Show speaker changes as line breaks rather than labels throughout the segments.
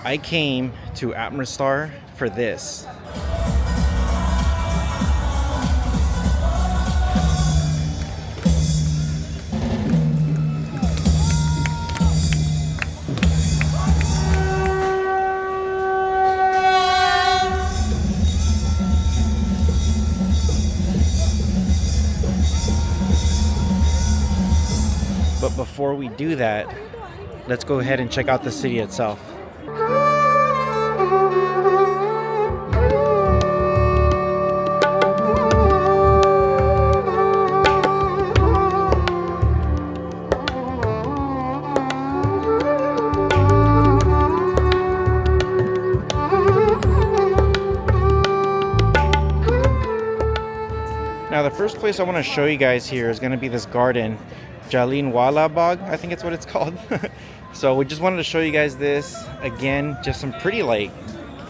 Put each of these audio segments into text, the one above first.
I came to Amritsar for this. But before we do that, let's go ahead and check out the city itself. Now the first place I want to show you guys here is going to be this garden, Jallianwala Bagh, I think it's what it's called. So we just wanted to show you guys this. Again, just some pretty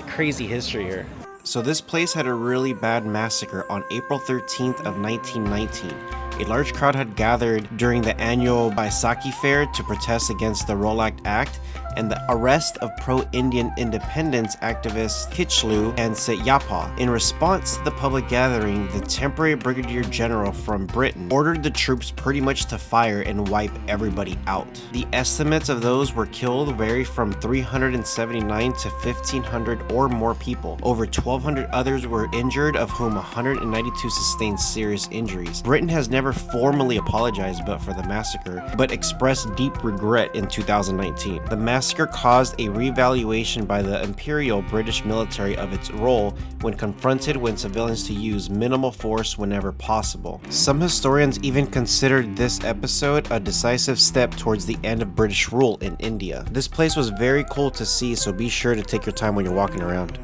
crazy history here. So this place had a really bad massacre on April 13th of 1919. A large crowd had gathered during the annual Baisakhi fair to protest against the Rolak Act and the arrest of pro-Indian independence activists Kichlu and Setyapa. In response to the public gathering, the temporary brigadier general from Britain ordered the troops pretty much to fire and wipe everybody out. The estimates of those were killed vary from 379 to 1,500 or more people. Over 1,200 others were injured, of whom 192 sustained serious injuries. Britain has never formally apologized for the massacre, but expressed deep regret in 2019. The massacre caused a reevaluation by the Imperial British military of its role when confronted with civilians to use minimal force whenever possible. Some historians even considered this episode a decisive step towards the end of British rule in India. This place was very cool to see, so be sure to take your time when you're walking around.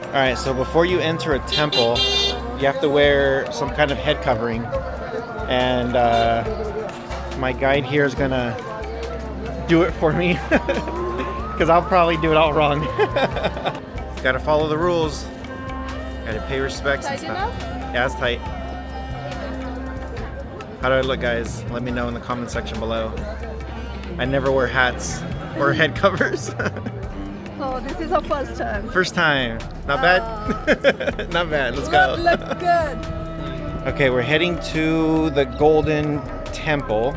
Alright, so before you enter a temple, you have to wear some kind of head covering. And my guide here is gonna do it for me because I'll probably do it all wrong. Gotta follow the rules, gotta pay respects and stuff. Yeah, it's tight. How do I look, guys? Let me know in the comment section below. I never wear hats or head covers.
So this is our first time.
First time. Not bad? Not bad. Let's go.
Look good.
Okay, we're heading to the Golden Temple.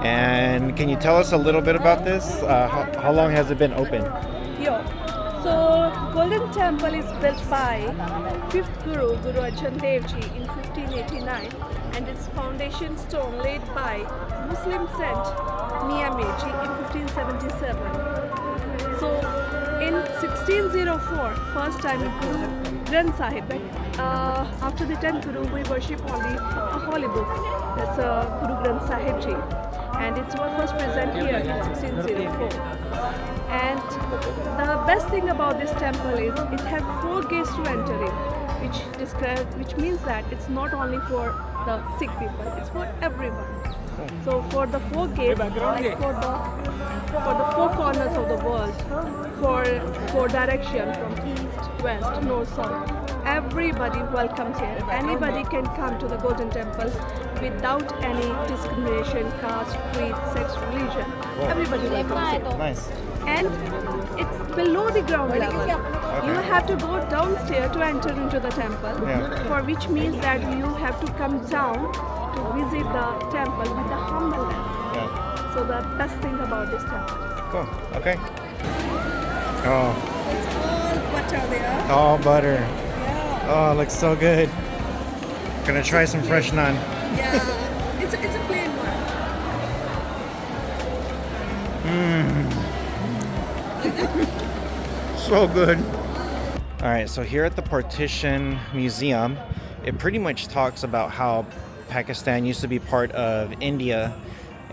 And can you tell us a little bit about this? How long has it been open?
Yeah. So Golden Temple is built by 5th Guru, Guru Arjan Dev Ji in 1589, and its foundation stone laid by Muslim saint Mian Mirji in 1577. So in 1604, first time Guru Granth Sahib, after the 10th Guru, we worship only a holy book. That's Guru Granth Sahib Ji. And it was first present here in 1604. And the best thing about this temple is it has 4 gates to enter in, which means that it's not only for the Sikh people, it's for everyone. So for the 4 gates, like for the 4 corners of the world, for direction from east, west, north, south, everybody welcomes here. Anybody can come to the Golden Temple without any discrimination, caste, creed, sex, religion. Everybody welcomes here.
Nice.
And it's below the ground level.
Okay.
You have to go downstairs to enter into the temple, for which means that you have to come down to visit the temple with the humbleness.
Yeah.
So the best thing about this temple.
Cool. Okay. Oh.
It's all butter there.
All butter.
Yeah.
Oh, it looks so good. Gonna try some fresh naan.
Yeah. It's a plain one.
So good. All right, so here at the Partition Museum, it pretty much talks about how Pakistan used to be part of India,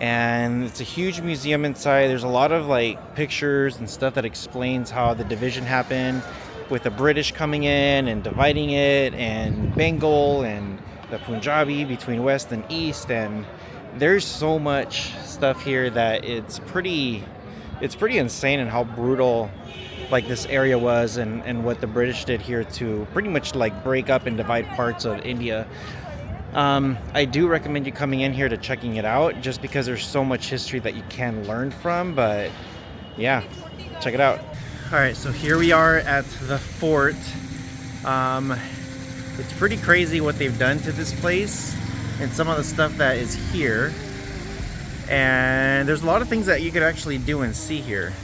and it's a huge museum inside. There's a lot of pictures and stuff that explains how the division happened with the British coming in and dividing it, and Bengal and the Punjabi between west and east. And there's so much stuff here that it's pretty insane, and how brutal this area was, and what the British did here to pretty much break up and divide parts of India. I do recommend you coming in here to checking it out, just because there's so much history that you can learn from. But yeah, check it out. All right, so here we are at the fort. It's pretty crazy what they've done to this place and some of the stuff that is here. And there's a lot of things that you could actually do and see here.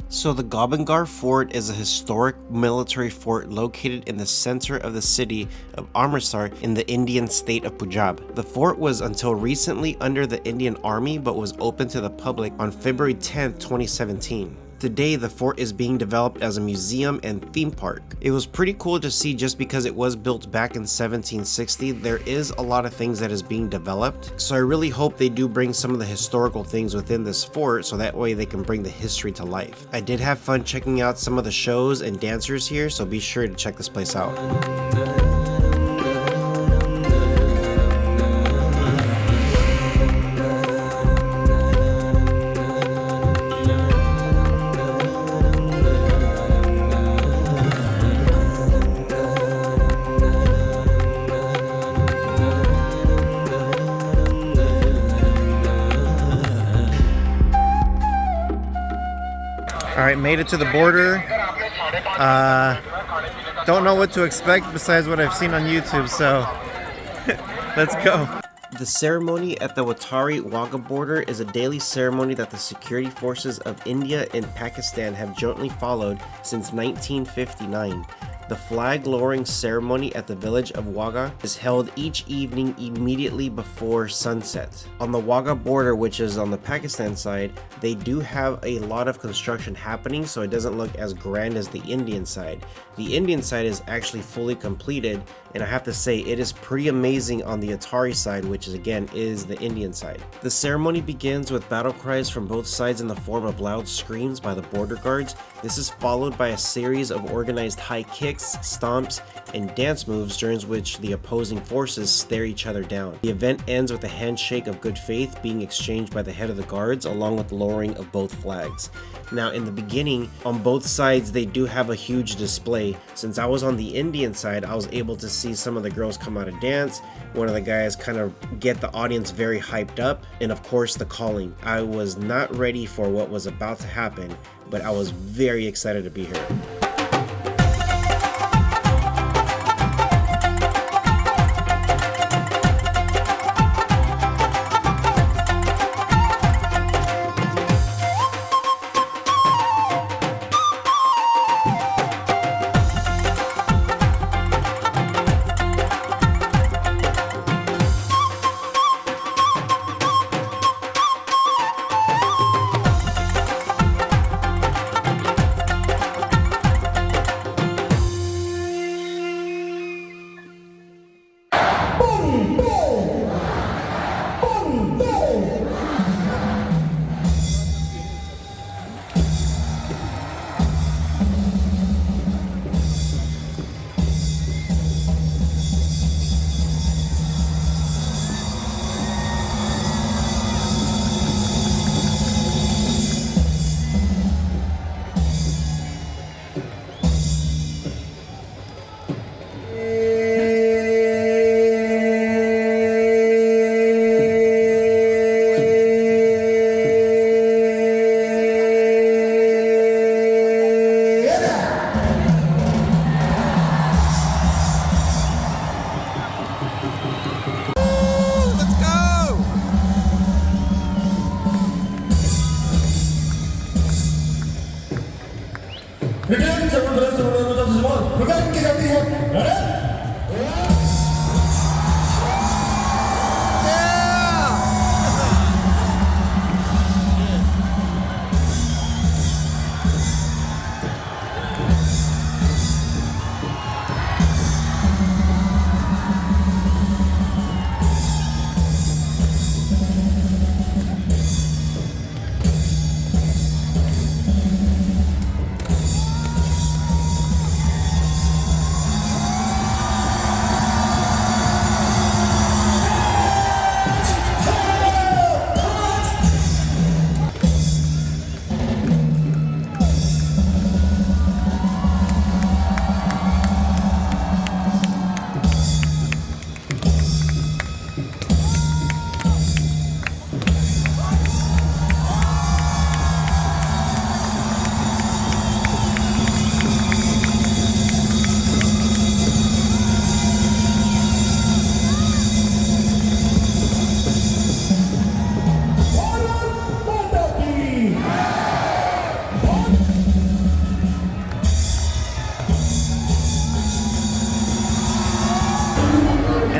So the Gobangar Fort is a historic military fort located in the center of the city of Amritsar in the Indian state of Punjab. The fort was until recently under the Indian Army but was open to the public on February 10th, 2017. Today, the fort is being developed as a museum and theme park. It was pretty cool to see just because it was built back in 1760. There is a lot of things that is being developed. So I really hope they do bring some of the historical things within this fort so that way they can bring the history to life. I did have fun checking out some of the shows and dancers here, so be sure to check this place out. All right, made it to the border. Don't know what to expect besides what I've seen on YouTube, so let's go. The ceremony at the Attari-Wagah border is a daily ceremony that the security forces of India and Pakistan have jointly followed since 1959. The flag lowering ceremony at the village of Wagah is held each evening immediately before sunset. On the Wagah border, which is on the Pakistan side, they do have a lot of construction happening, so it doesn't look as grand as the Indian side. The Indian side is actually fully completed, and I have to say it is pretty amazing on the Attari side, which is again is the Indian side. The ceremony begins with battle cries from both sides in the form of loud screams by the border guards. This is followed by a series of organized high kicks, stomps, and dance moves during which the opposing forces stare each other down. The event ends with a handshake of good faith being exchanged by the head of the guards along with lowering of both flags. Now in the beginning, on both sides they do have a huge display. Since I was on the Indian side, I was able to see some of the girls come out and dance. One of the guys kind of get the audience very hyped up, and of course the calling. I was not ready for what was about to happen, but I was very excited to be here.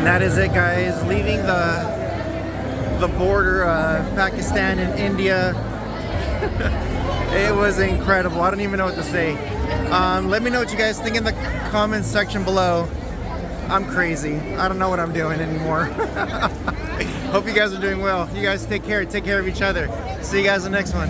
that is it, guys. Leaving the border of Pakistan and India. It was incredible. I don't even know what to say. Let me know what you guys think in the comments section below. I'm crazy. I don't know what I'm doing anymore. Hope you guys are doing well. You guys take care. Take care of each other. See you guys in the next one.